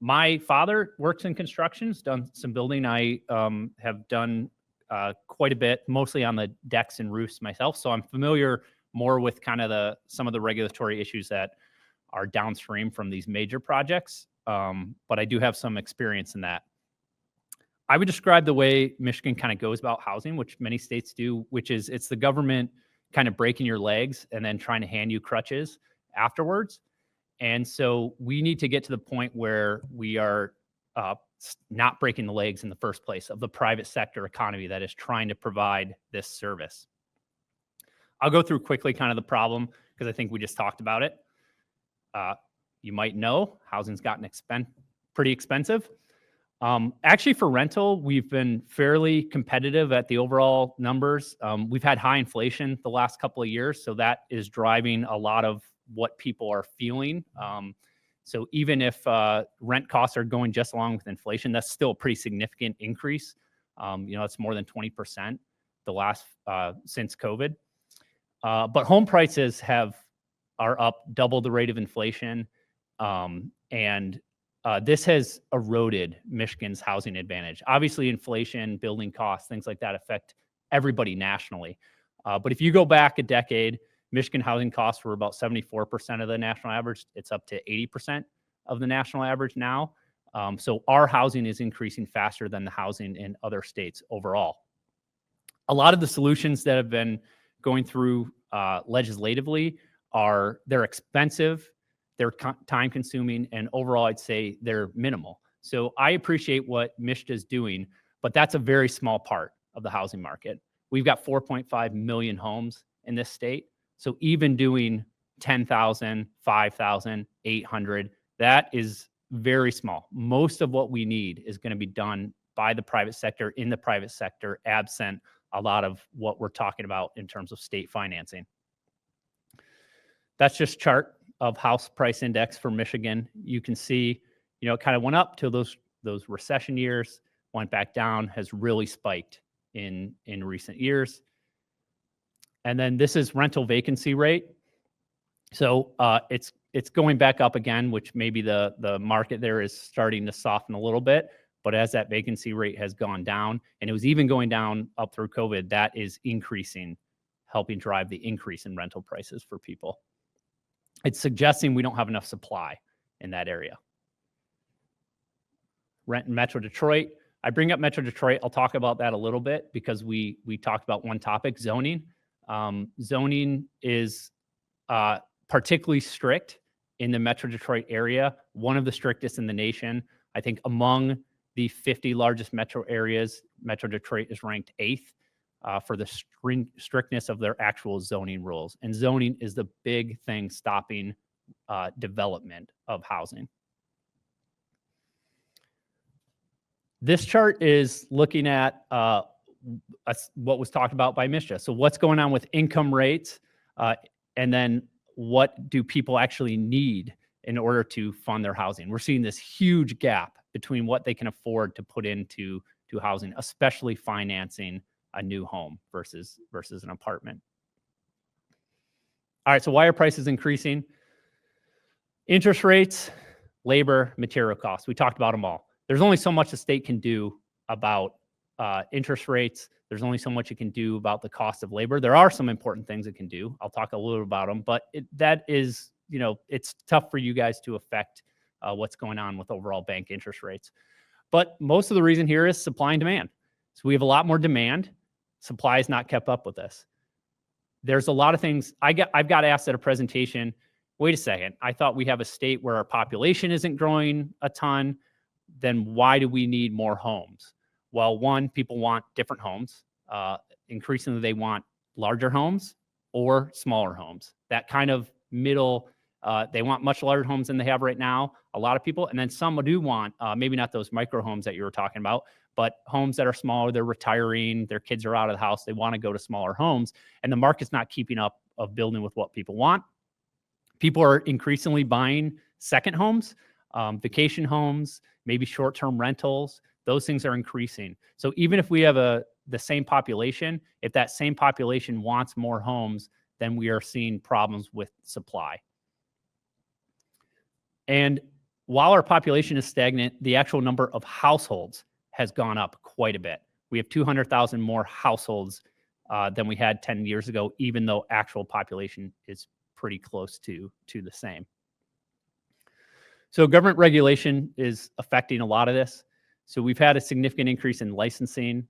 My father works in construction, has done some building. I have done quite a bit, mostly on the decks and roofs myself. So I'm familiar more with kind of some of the regulatory issues that are downstream from these major projects. But I do have some experience in that. I would describe the way Michigan kind of goes about housing, which many states do, which is it's the government kind of breaking your legs and then trying to hand you crutches afterwards. And so we need to get to the point where we are not breaking the legs in the first place of the private sector economy that is trying to provide this service. I'll go through quickly kind of the problem because I think we just talked about it. You might know housing's gotten pretty expensive. Actually, for rental, we've been fairly competitive at the overall numbers. We've had high inflation the last couple of years, so that is driving a lot of what people are feeling. So even if rent costs are going just along with inflation, that's still a pretty significant increase. It's more than 20% the last since COVID. But home prices are up double the rate of inflation, and this has eroded Michigan's housing advantage. Obviously, inflation, building costs, things like that affect everybody nationally. But if you go back a decade, Michigan housing costs were about 74% of the national average. It's up to 80% of the national average now. So our housing is increasing faster than the housing in other states overall. A lot of the solutions that have been going through legislatively they're expensive, they're time consuming, and overall I'd say they're minimal. So I appreciate what MISHDA is doing, but that's a very small part of the housing market. We've got 4.5 million homes in this state. So even doing 10,000, 5,000, 800, that is very small. Most of what we need is going to be done by the private sector, in the private sector, absent a lot of what we're talking about in terms of state financing. That's just a chart of house price index for Michigan. You can see, it kind of went up till those recession years, went back down, has really spiked in recent years. And then this is rental vacancy rate. So it's going back up again, which maybe the market there is starting to soften a little bit. But as that vacancy rate has gone down, and it was even going down up through COVID, that is increasing, helping drive the increase in rental prices for people. It's suggesting we don't have enough supply in that area. Rent in Metro Detroit. I bring up Metro Detroit. I'll talk about that a little bit because we talked about one topic, zoning. Zoning is particularly strict in the Metro Detroit area, one of the strictest in the nation. I think among the 50 largest metro areas, Metro Detroit is ranked 8th for the strictness of their actual zoning rules. And zoning is the big thing stopping development of housing. This chart is looking at what was talked about by MISHDA. So what's going on with income rates, and then what do people actually need in order to fund their housing? We're seeing this huge gap between what they can afford to put into housing, especially financing a new home versus an apartment. All right, so why are prices increasing? Interest rates, labor, material costs. We talked about them all. There's only so much the state can do about interest rates. There's only so much it can do about the cost of labor. There are some important things it can do. I'll talk a little about them, but that is, it's tough for you guys to affect what's going on with overall bank interest rates. But most of the reason here is supply and demand. So we have a lot more demand. Supply has not kept up with this. There's a lot of things. I've got asked at a presentation, wait a second, I thought we have a state where our population isn't growing a ton. Then why do we need more homes? Well, one, people want different homes. Increasingly, they want larger homes or smaller homes. That kind of middle, they want much larger homes than they have right now, a lot of people. And then some do want, maybe not those micro homes that you were talking about, but homes that are smaller, they're retiring, their kids are out of the house, they want to go to smaller homes. And the market's not keeping up of building with what people want. People are increasingly buying second homes, vacation homes, maybe short-term rentals. Those things are increasing. So even if we have the same population, if that same population wants more homes, then we are seeing problems with supply. And while our population is stagnant, the actual number of households has gone up quite a bit. We have 200,000 more households than we had 10 years ago, even though actual population is pretty close to the same. So government regulation is affecting a lot of this. So we've had a significant increase in licensing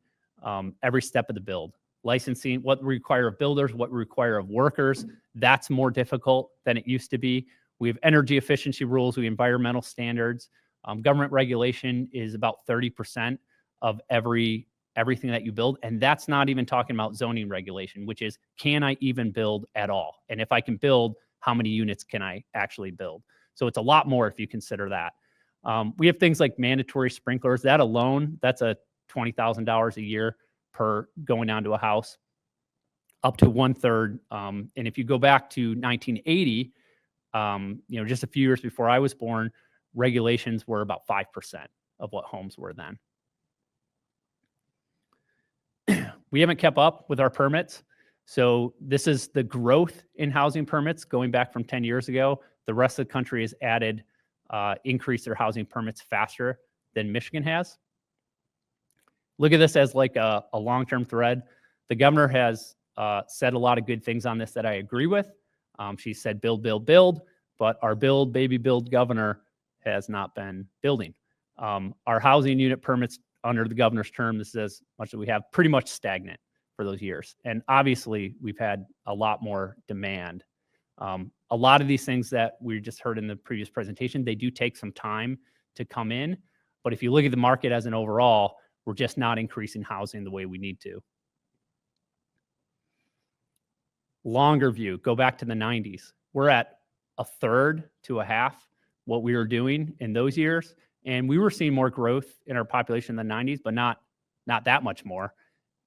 every step of the build. Licensing, what we require of builders, what we require of workers, that's more difficult than it used to be. We have energy efficiency rules, we have environmental standards. Government regulation is about 30% of everything that you build. And that's not even talking about zoning regulation, which is, can I even build at all? And if I can build, how many units can I actually build? So it's a lot more if you consider that. We have things like mandatory sprinklers. That alone, that's a $20,000 a year per going down to a house, up to 1/3. And if you go back to 1980, just a few years before I was born, regulations were about 5% of what homes were then. We haven't kept up with our permits. So this is the growth in housing permits going back from 10 years ago. The rest of the country has increased their housing permits faster than Michigan has. Look at this as like a long-term thread. The governor has said a lot of good things on this that I agree with. She said build, build, build, but our build, baby, build governor has not been building. Our housing unit permits under the governor's term, this is as much as we have, pretty much stagnant for those years. And obviously, we've had a lot more demand. A lot of these things that we just heard in the previous presentation, they do take some time to come in. But if you look at the market as an overall, we're just not increasing housing the way we need to. Longer view, go back to the 90s. We're at 1/3 to 1/2 what we were doing in those years. And we were seeing more growth in our population in the 90s, but not that much more.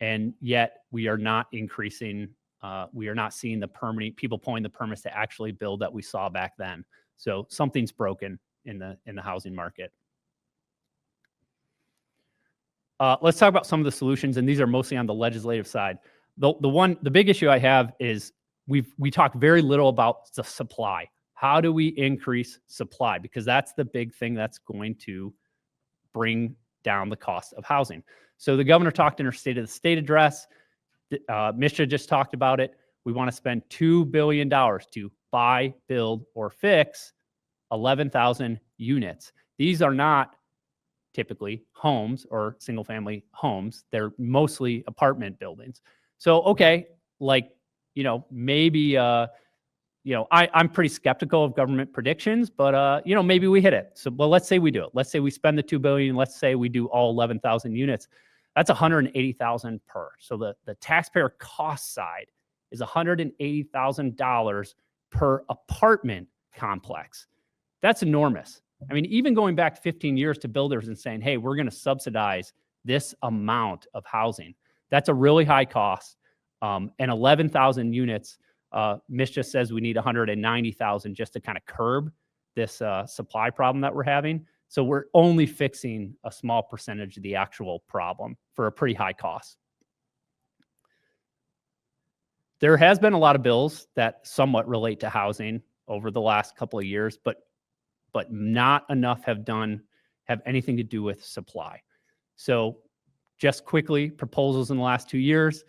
And yet we are not increasing. We are not seeing the people pulling the permits to actually build that we saw back then. So something's broken in the housing market. Let's talk about some of the solutions, and these are mostly on the legislative side. The big issue I have is we talk very little about the supply. How do we increase supply? Because that's the big thing that's going to bring down the cost of housing. So the governor talked in her State of the State address. Misha just talked about it. We want to spend $2 billion to buy, build, or fix 11,000 units. These are not typically homes or single-family homes. They're mostly apartment buildings. So, okay, maybe... I'm pretty skeptical of government predictions, but maybe we hit it. So, well, let's say we do it. Let's say we spend the $2 billion. Let's say we do all 11,000 units. That's $180,000 per. So the taxpayer cost side is $180,000 per apartment complex. That's enormous. I mean, even going back 15 years to builders and saying, hey, we're going to subsidize this amount of housing. That's a really high cost. And 11,000 units. Mitch just says we need 190,000 just to kind of curb this supply problem that we're having. So we're only fixing a small percentage of the actual problem for a pretty high cost. There has been a lot of bills that somewhat relate to housing over the last couple of years, but not enough have anything to do with supply. So just quickly, proposals in the last 2 years.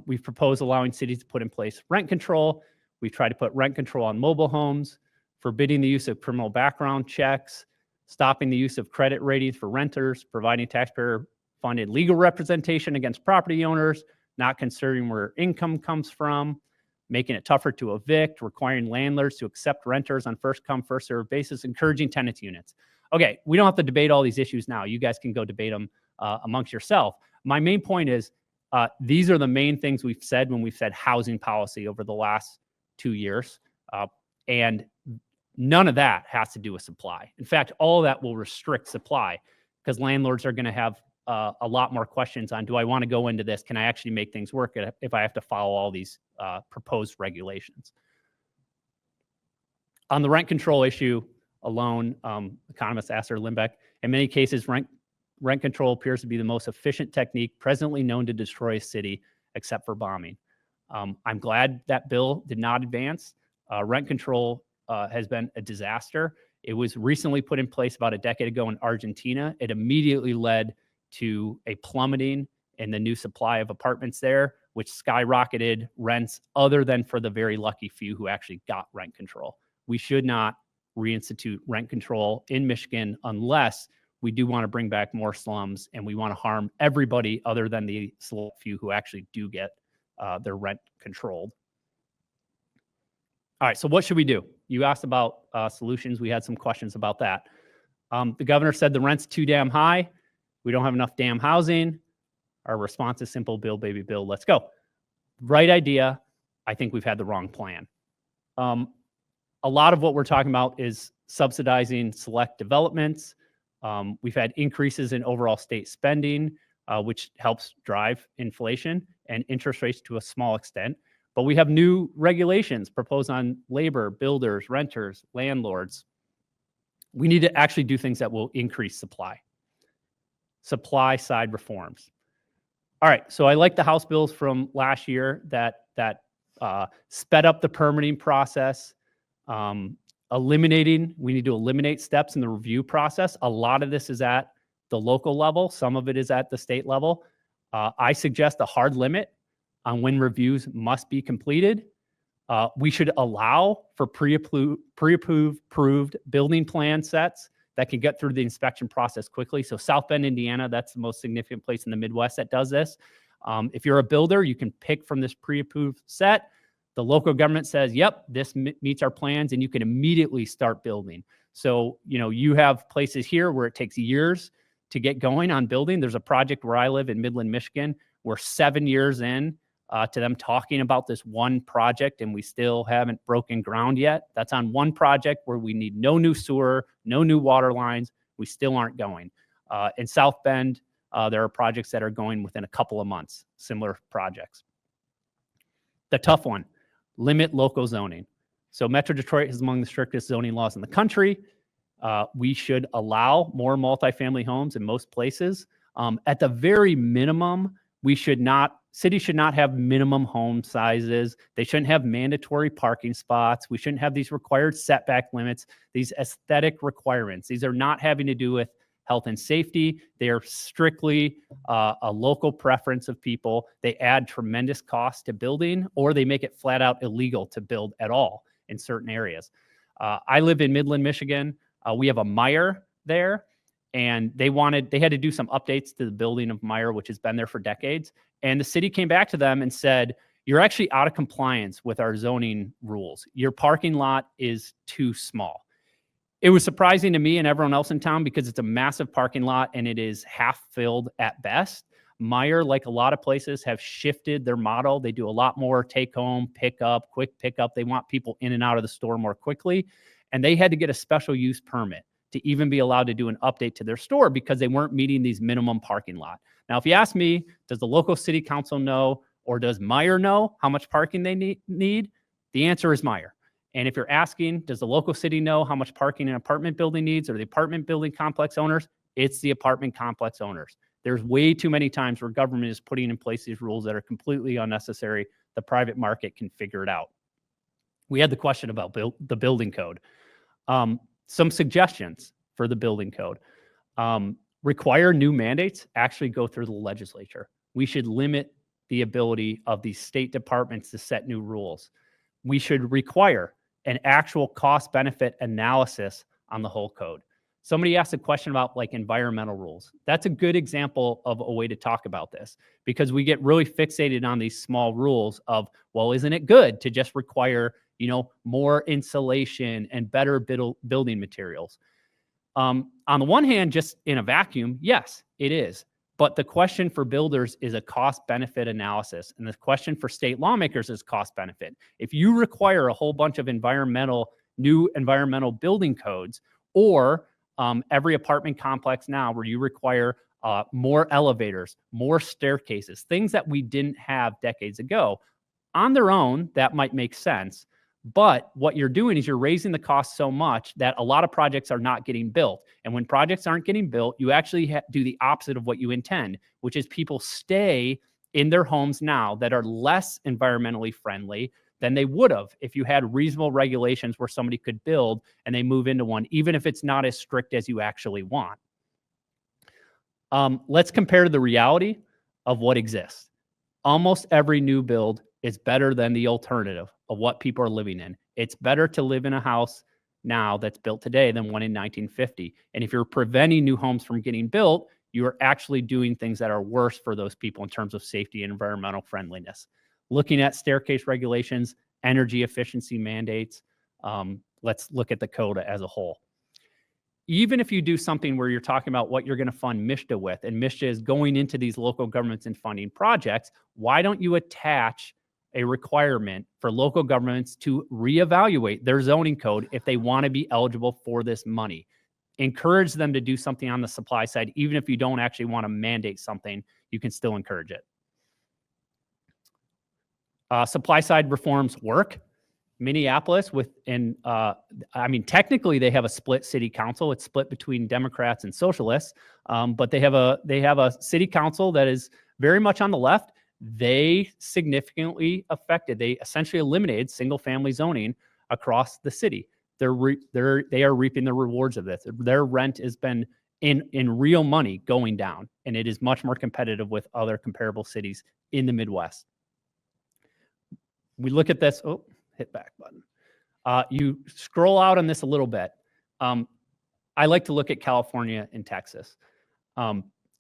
We've proposed allowing cities to put in place rent control. We've tried to put rent control on mobile homes, forbidding the use of criminal background checks, stopping the use of credit ratings for renters, providing taxpayer-funded legal representation against property owners, not considering where income comes from, making it tougher to evict, requiring landlords to accept renters on first-come, first-served basis, encouraging tenant units. Okay, we don't have to debate all these issues now. You guys can go debate them amongst yourself. My main point is, these are the main things we've said when we've said housing policy over the last 2 years. And none of that has to do with supply. In fact, all of that will restrict supply because landlords are going to have a lot more questions on, do I want to go into this? Can I actually make things work if I have to follow all these proposed regulations? On the rent control issue alone, economist Asser Limbeck, in many cases, rent control appears to be the most efficient technique presently known to destroy a city, except for bombing. I'm glad that bill did not advance. Rent control has been a disaster. It was recently put in place about a decade ago in Argentina. It immediately led to a plummeting in the new supply of apartments there, which skyrocketed rents other than for the very lucky few who actually got rent control. We should not reinstitute rent control in Michigan unless we do want to bring back more slums and we want to harm everybody other than the select few who actually do get their rent controlled. All right, so what should we do? You asked about solutions. We had some questions about that. The governor said the rent's too damn high. We don't have enough damn housing. Our response is simple: build, baby, build. Let's go. Right idea. I think we've had the wrong plan. A lot of what we're talking about is subsidizing select developments. We've had increases in overall state spending, which helps drive inflation and interest rates to a small extent. But we have new regulations proposed on labor, builders, renters, landlords. We need to actually do things that will increase supply. Supply side reforms. All right, so I like the House bills from last year that sped up the permitting process. We need to eliminate steps in the review process. A lot of this is at the local level. Some of it is at the state level. I suggest a hard limit on when reviews must be completed. We should allow for pre-approved building plan sets that can get through the inspection process quickly. So South Bend, Indiana, that's the most significant place in the Midwest that does this. If you're a builder, you can pick from this pre-approved set. The local government says, yep, this meets our plans, and you can immediately start building. So, you have places here where it takes years to get going on building. There's a project where I live in Midland, Michigan. We're 7 years in to them talking about this one project, and we still haven't broken ground yet. That's on one project where we need no new sewer, no new water lines. We still aren't going. In South Bend, there are projects that are going within a couple of months, similar projects. The tough one, limit local zoning. So Metro Detroit is among the strictest zoning laws in the country. We should allow more multifamily homes in most places. At the very minimum, cities should not have minimum home sizes. They shouldn't have mandatory parking spots. We shouldn't have these required setback limits, these aesthetic requirements. These are not having to do with health and safety. They are strictly a local preference of people. They add tremendous cost to building, or they make it flat out illegal to build at all in certain areas. I live in Midland, Michigan. We have a Meijer there, and they had to do some updates to the building of Meijer, which has been there for decades. And the city came back to them and said, you're actually out of compliance with our zoning rules. Your parking lot is too small. It was surprising to me and everyone else in town because it's a massive parking lot and it is half filled at best. Meijer, like a lot of places, have shifted their model. They do a lot more take home, pickup, quick pickup. They want people in and out of the store more quickly. And they had to get a special use permit to even be allowed to do an update to their store because they weren't meeting these minimum parking lot. Now, if you ask me, does the local city council know, or does Meijer know how much parking they need? The answer is Meijer. And if you're asking, does the local city know how much parking an apartment building needs, or the apartment building complex owners? It's the apartment complex owners. There's way too many times where government is putting in place these rules that are completely unnecessary. The private market can figure it out. We had the question about the building code. Some suggestions for the building code. Require new mandates actually go through the legislature. We should limit the ability of these state departments to set new rules. We should require an actual cost-benefit analysis on the whole code. Somebody asked a question about like environmental rules. That's a good example of a way to talk about this, because we get really fixated on these small rules of, well, isn't it good to just require, more insulation and better building materials? On the one hand, just in a vacuum, yes, it is. But the question for builders is a cost-benefit analysis. And the question for state lawmakers is cost-benefit. If you require a whole bunch of new environmental building codes, or every apartment complex now where you require more elevators, more staircases, things that we didn't have decades ago, on their own, that might make sense. But what you're doing is you're raising the cost so much that a lot of projects are not getting built. And when projects aren't getting built, you actually do the opposite of what you intend, which is people stay in their homes now that are less environmentally friendly than they would have if you had reasonable regulations where somebody could build and they move into one, even if it's not as strict as you actually want. Let's compare the reality of what exists. Almost every new build is better than the alternative of what people are living in. It's better to live in a house now that's built today than one in 1950. And if you're preventing new homes from getting built, you are actually doing things that are worse for those people in terms of safety and environmental friendliness. Looking at staircase regulations, energy efficiency mandates, let's look at the code as a whole. Even if you do something where you're talking about what you're going to fund MSHDA with, and MSHDA is going into these local governments and funding projects, why don't you attach a requirement for local governments to reevaluate their zoning code if they want to be eligible for this money? Encourage them to do something on the supply side. Even if you don't actually want to mandate something, you can still encourage it. Supply side reforms work. Minneapolis technically they have a split city council. It's split between Democrats and socialists, but they have a city council that is very much on the left. They significantly they essentially eliminated single family zoning across the city. They are reaping the rewards of this. Their rent has been in real money going down, and it is much more competitive with other comparable cities in the Midwest. We look at this. Oh, hit back button. You scroll out on this a little bit. I like to look at California and Texas.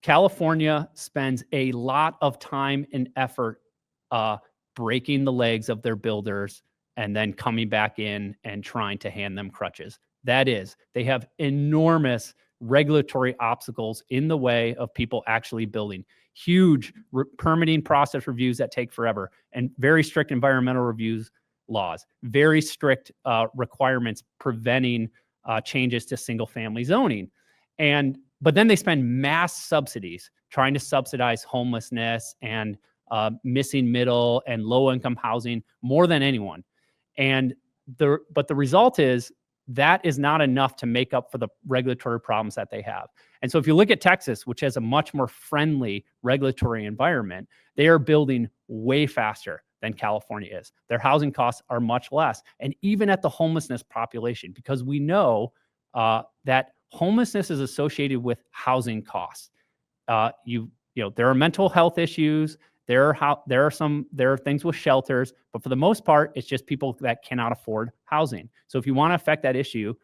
California spends a lot of time and effort breaking the legs of their builders and then coming back in and trying to hand them crutches. That is, they have enormous regulatory obstacles in the way of people actually building. Huge permitting process reviews that take forever, and very strict environmental reviews laws, very strict requirements preventing changes to single family zoning. But then they spend mass subsidies trying to subsidize homelessness and missing middle and low income housing more than anyone. But the result is that is not enough to make up for the regulatory problems that they have. And so if you look at Texas, which has a much more friendly regulatory environment, they are building way faster than California is. Their housing costs are much less. And even at the homelessness population, because we know that homelessness is associated with housing costs. There are mental health issues. There are things with shelters, but for the most part, it's just people that cannot afford housing. So if you want to affect that issue,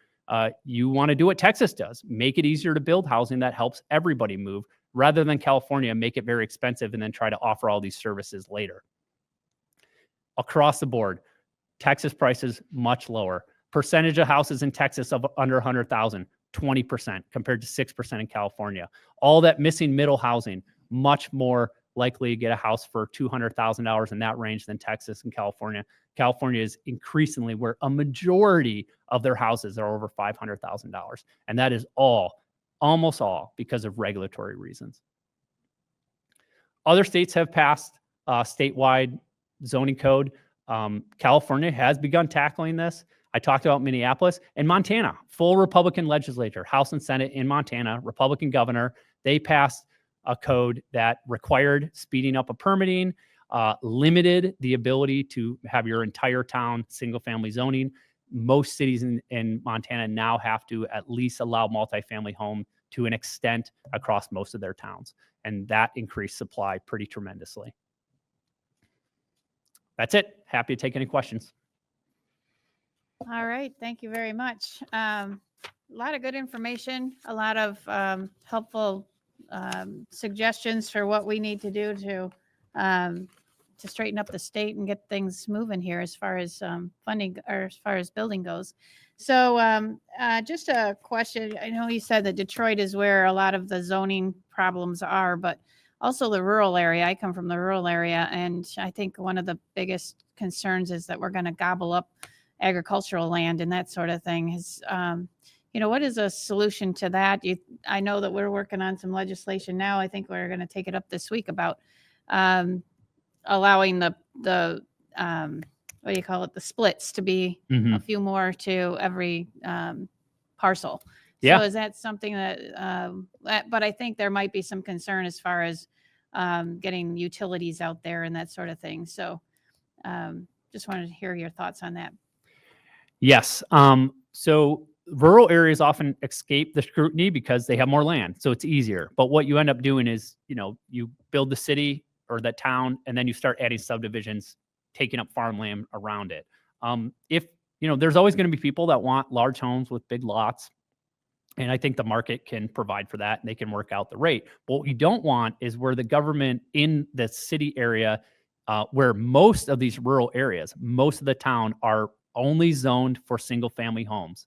you want to do what Texas does, make it easier to build housing that helps everybody move, rather than California make it very expensive and then try to offer all these services later. Across the board, Texas prices much lower. Percentage of houses in Texas of under 100,000, 20% compared to 6% in California. All that missing middle housing, much more likely to get a house for $200,000 in that range than Texas and California. California is increasingly where a majority of their houses are over $500,000. And that is almost all because of regulatory reasons. Other states have passed statewide zoning code. California has begun tackling this. I talked about Minneapolis and Montana, full Republican legislature, House and Senate in Montana, Republican governor. They passed a code that required speeding up of permitting, limited the ability to have your entire town single-family zoning. Most cities in Montana now have to at least allow multifamily home to an extent across most of their towns. And that increased supply pretty tremendously. That's it. Happy to take any questions. All right. Thank you very much. A lot of good information, a lot of helpful suggestions for what we need to do to straighten up the state and get things moving here as far as funding or as far as building goes. So just a question. I know you said that Detroit is where a lot of the zoning problems are, but also the rural area. I come from the rural area, and I think one of the biggest concerns is that we're going to gobble up agricultural land and that sort of thing. Is what is a solution to that? I know that we're working on some legislation now. I think we're going to take it up this week about allowing the what do you call it, the splits to be a few more to every parcel. Yeah. So is that something but I think there might be some concern as far as getting utilities out there and that sort of thing. So just wanted to hear your thoughts on that. Yes. So rural areas often escape the scrutiny because they have more land, so it's easier. But what you end up doing is, you build the city or the town, and then you start adding subdivisions, taking up farmland around it. If there's always going to be people that want large homes with big lots, and I think the market can provide for that, and they can work out the rate. But what we don't want is where the government in the city area, where most of these rural areas, most of the town are only zoned for single family homes.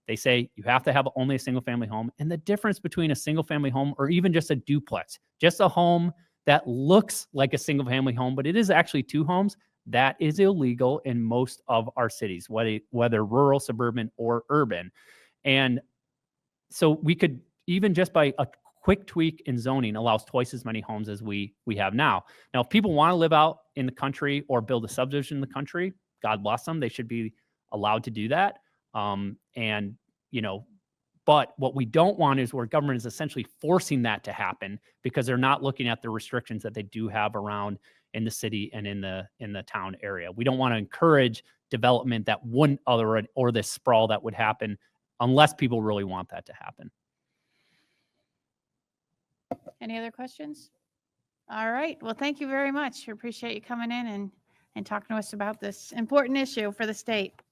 They say you have to have only a single family home. And the difference between a single family home or even just a duplex, just a home that looks like a single family home, but it is actually two homes, that is illegal in most of our cities, whether rural, suburban, or urban. And so we could, even just by a quick tweak in zoning, allows twice as many homes as we have now. Now, if people want to live out in the country or build a subdivision in the country, God bless them. They should be allowed to do that. But what we don't want is where government is essentially forcing that to happen because they're not looking at the restrictions that they do have around in the city and in the town area. We don't want to encourage development that wouldn't or this sprawl that would happen unless people really want that to happen. Any other questions? All right. Well, thank you very much. We appreciate you coming in and talking to us about this important issue for the state.